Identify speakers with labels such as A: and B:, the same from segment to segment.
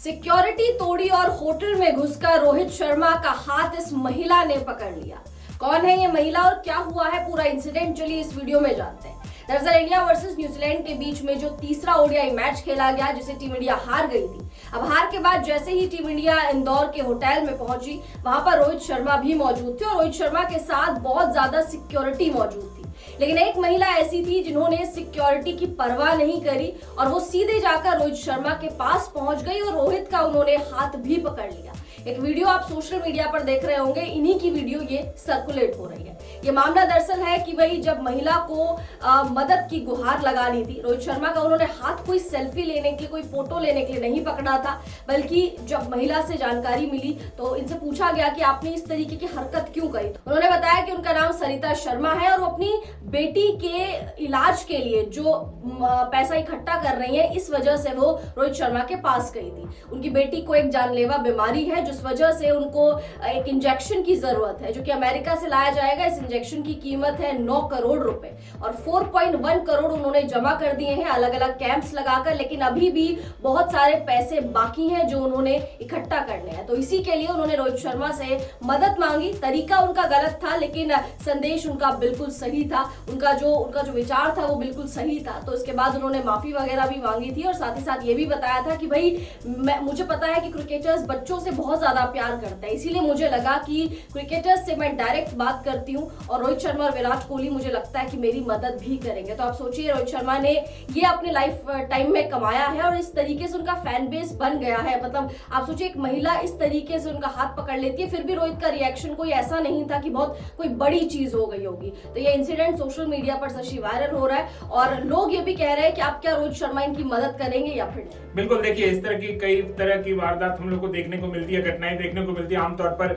A: Security तोड़ी और hotel में घुसकर रोहित शर्मा का हाथ इस महिला ने पकड़ लिया। कौन है ये महिला और क्या हुआ है पूरा इंसिडेंट, चलिए इस वीडियो में जानते हैं। दरअसल इंडिया वर्सेस न्यूजीलैंड के बीच में जो तीसरा ओडीआई मैच खेला गया जिसे टीम इंडिया हार गई थी, अब हार के बाद जैसे ही टीम इंडिया इंदौर के होटल में पहुंची, वहां पर रोहित शर्मा भी मौजूद थे और रोहित शर्मा के साथ बहुत ज्यादा सिक्योरिटी मौजूद थी। लेकिन एक महिला ऐसी थी जिन्होंने सिक्योरिटी की परवाह नहीं करी और वो सीधे जाकर रोहित शर्मा के पास पहुंच गई और रोहित का उन्होंने हाथ भी पकड़ लिया। एक वीडियो आप सोशल मीडिया पर देख रहे होंगे, इन्हीं की वीडियो ये सर्कुलेट हो रही है। ये मामला दरअसल है कि भाई जब महिला को मदद की गुहार लगानी थी, रोहित शर्मा का उन्होंने हाथ कोई सेल्फी लेने के लिए, कोई फोटो लेने के लिए नहीं पकड़ा था, बल्कि जब महिला से जानकारी मिली तो इनसे पूछा गया कि आपने इस तरीके की हरकत क्यों करी। तो उन्होंने बताया कि उनका नाम सरिता शर्मा है और वो अपनी बेटी के इलाज के लिए जो पैसा इकट्ठा कर रही है, इस वजह से वो रोहित शर्मा के पास गई थी। उनकी बेटी को एक जानलेवा बीमारी है जिस वजह से उनको एक इंजेक्शन की जरूरत है जो कि अमेरिका से लाया जाएगा। इस इंजेक्शन की कीमत है 9 करोड़ रुपए और 4.1 करोड़ उन्होंने जमा कर दिए हैं अलग अलग कैंप्स लगाकर, लेकिन अभी भी बहुत सारे पैसे बाकी हैं जो उन्होंने इकट्ठा करने हैं। तो इसी के लिए उन्होंने रोहित शर्मा से मदद मांगी। तरीका उनका गलत था लेकिन संदेश उनका बिल्कुल सही था, उनका जो विचार था वो बिल्कुल सही था। तो इसके बाद उन्होंने माफी वगैरह भी मांगी थी और साथ ही साथ ये भी बताया था कि भाई मुझे पता है कि क्रिकेटर्स बच्चों से बहुत ज्यादा प्यार करते हैं, इसीलिए मुझे लगा कि क्रिकेटर्स से मैं डायरेक्ट बात करती हूँ और रोहित शर्मा और विराट कोहली मुझे लगता है कि मेरी मदद भी करेंगे। तो आप सोचिए रोहित शर्मा ने ये अपने लाइफ टाइम में कमाया है और इस तरीके से उनका फैन बेस बन गया है। मतलब आप सोचिए एक महिला इस तरीके से उनका हाथ पकड़ लेती है, फिर भी रोहित का रिएक्शन कोई ऐसा नहीं था कि बहुत कोई बड़ी चीज हो गई होगी। तो ये इंसिडेंट सोशल मीडिया पर सच्ची वायरल हो रहा है और लोग ये भी कह रहे हैं कि आप क्या रोहित शर्मा इनकी मदद करेंगे या फिर नहीं।
B: बिल्कुल, देखिए इस तरह की कई तरह की वारदात हम लोग को देखने को मिलती है, घटनाएं देखने को मिलती है। आमतौर पर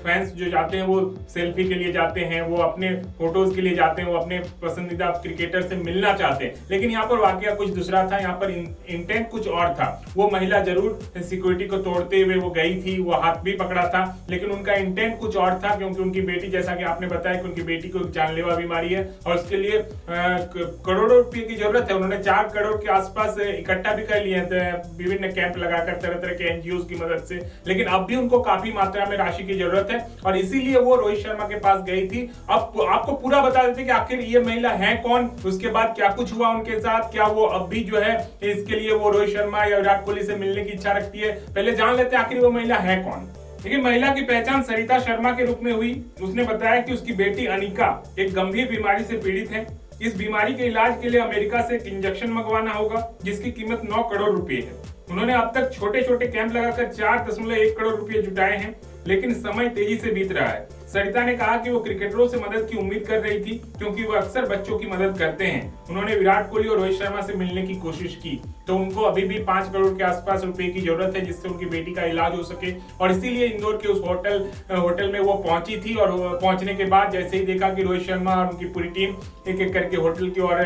B: फैंस जो जाते हैं वो सेल्फी के लिए जाते हैं, वो अपने फोटोज के लिए जाते हैं, वो अपने पसंदीदा क्रिकेटर से मिलना चाहते हैं। लेकिन यहाँ पर वाकया कुछ दूसरा था, यहाँ पर इंटेंट कुछ और था। वो महिला जरूर सिक्योरिटी को तोड़ते हुए वो गई थी, वो हाथ भी पकड़ा था, लेकिन उनका इंटेंट कुछ और था क्योंकि उनकी बेटी, जैसा कि आपने बताया कि उनकी बेटी को जानलेवा बीमारी है और उसके लिए करोड़ों रुपए की जरूरत है। उन्होंने 4 करोड़ के आसपास इकट्ठा भी कर लिए विभिन्न कैंप लगाकर तरह तरह के एनजीओ की मदद से, लेकिन अब भी उनको काफी मात्रा में राशि की जरूरत है और इसीलिए वो रोहित शर्मा के पास गई थी। अब आपको पूरा बता देते कि आखिर ये महिला है कौन, उसके बाद क्या कुछ हुआ उनके साथ, क्या वो अब भी जो है इसके लिए वो रोहित शर्मा या विराट कोहली से मिलने की इच्छा रखती है। पहले जान लेते हैं आखिर वो महिला है कौन। लेकिन महिला की पहचान सरिता शर्मा के रूप में हुई। उसने बताया कि उसकी बेटी अनिका एक गंभीर बीमारी से पीड़ित है। इस बीमारी के इलाज के लिए अमेरिका से एक इंजेक्शन मंगवाना होगा जिसकी कीमत 9 करोड़ रुपए है। उन्होंने अब तक छोटे छोटे कैंप लगाकर 4.1 करोड़ रुपए जुटाए हैं, लेकिन समय तेजी से बीत रहा है। सरिता ने कहा कि वो क्रिकेटरों से मदद की उम्मीद कर रही थी क्योंकि वो अक्सर बच्चों की मदद करते हैं। उन्होंने विराट कोहली और रोहित शर्मा से मिलने की कोशिश की तो उनको अभी भी 5 करोड़ के आसपास रुपए की जरूरत है जिससे उनकी बेटी का इलाज हो सके और इसीलिए इंदौर के उस होटल में वो पहुंची थी। और पहुंचने के बाद जैसे ही देखा कि रोहित शर्मा और उनकी पूरी टीम एक एक करके होटल की ओर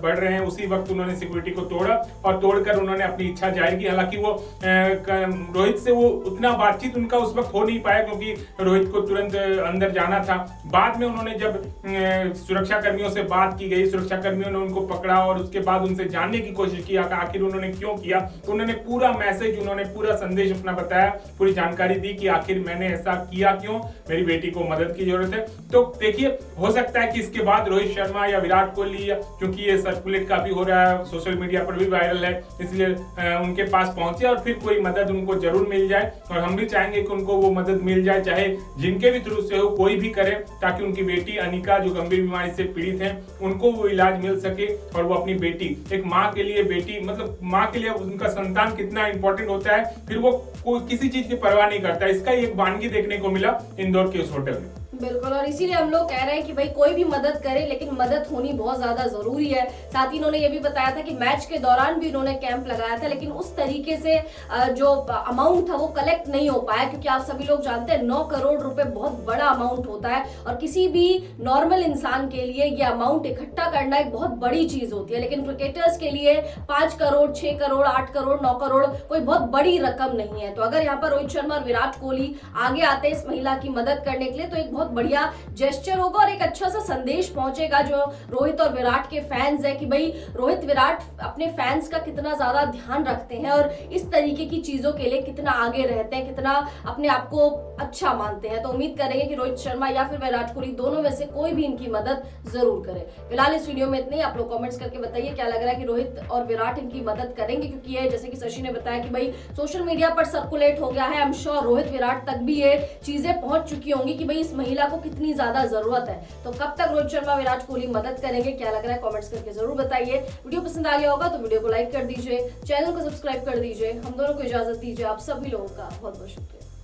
B: बढ़ रहे हैं, उसी वक्त उन्होंने सिक्योरिटी को तोड़ा और तोड़कर उन्होंने अपनी इच्छा जाहिर की। हालांकि वो रोहित से वो उतना बातचीत उनका उस वक्त हो नहीं पाया क्योंकि रोहित को तुरंत अंदर जाना था। बाद में उन्होंने जब सुरक्षा कर्मियों से बात की गई, सुरक्षा कर्मियों ने उनको पकड़ा और उसके बाद उनसे जानने की कोशिश की आखिर उन्होंने क्यों किया। तो उन्होंने पूरा मैसेज, उन्होंने पूरा संदेश अपना बताया, पूरी जानकारी दी कि आखिर मैंने ऐसा किया क्यों, मेरी बेटी को मदद की जरूरत है। तो देखिए, हो सकता है कि इसके बाद रोहित शर्मा या विराट कोहली, क्योंकि ये सर्कुलेट काफी हो रहा है, सोशल मीडिया पर भी वायरल है, इसलिए उनके पास पहुंचे और फिर कोई मदद उनको जरूर मिल जाए। और हम भी चाहेंगे कि उनको वो मदद मिल जाए, चाहे जिनके भी थ्रू से हो, कोई भी करे, ताकि उनकी बेटी अनिका जो गंभीर बीमारी से पीड़ित है उनको वो इलाज मिल सके और वो अपनी बेटी, एक माँ के लिए बेटी, मतलब माँ के लिए उनका संतान कितना इंपॉर्टेंट होता है, फिर वो कोई किसी चीज की परवाह नहीं करता। इसका एक वानगी देखने को मिला इंदौर के उस होटल में।
A: बिल्कुल, और इसीलिए हम लोग कह रहे हैं कि भाई कोई भी मदद करे लेकिन मदद होनी बहुत ज्यादा जरूरी है। साथ ही इन्होंने ये भी बताया था कि मैच के दौरान भी इन्होंने कैंप लगाया था लेकिन उस तरीके से जो अमाउंट था वो कलेक्ट नहीं हो पाया, क्योंकि आप सभी लोग जानते हैं 9 करोड़ रुपए बहुत बड़ा अमाउंट होता है और किसी भी नॉर्मल इंसान के लिए ये अमाउंट इकट्ठा करना एक बहुत बड़ी चीज होती है, लेकिन क्रिकेटर्स के लिए 5 करोड़ 6 करोड़ 8 करोड़ 9 करोड़ कोई बहुत बड़ी रकम नहीं है। तो अगर यहाँ पर रोहित शर्मा और विराट कोहली आगे आते हैं इस महिला की मदद करने के लिए तो एक बहुत बहुत बढ़िया जेस्चर होगा और एक अच्छा सा संदेश पहुंचेगा जो रोहित और विराट के फैंस है कि भाई रोहित विराट अपने फैंस का कितना ज्यादा ध्यान रखते हैं और इस तरीके की चीजों के लिए कितना आगे रहते हैं, कितना अपने आप को अच्छा मानते हैं। तो उम्मीद करेंगे कि रोहित शर्मा या फिर विराट कोहली दोनों में से कोई भी इनकी मदद जरूर करे। फिलहाल इस वीडियो में इतना ही। आप लोग कमेंट्स करके बताइए क्या लग रहा है कि रोहित और विराट इनकी मदद करेंगे, क्योंकि ये जैसे कि शशि ने बताया कि भाई सोशल मीडिया पर सर्कुलेट हो गया है। I am sure Rohit Virat तक भी ये चीजें पहुंच चुकी होंगी कि भाई इस महिला को कितनी ज्यादा जरूरत है। तो कब तक रोहित शर्मा विराट कोहली मदद करेंगे, क्या लग रहा है कमेंट्स करके जरूर बताइए। वीडियो पसंद आ गया होगा तो वीडियो को लाइक कर दीजिए, चैनल को सब्सक्राइब कर दीजिए। हम दोनों को इजाजत दीजिए। आप सभी लोगों का बहुत बहुत शुक्रिया।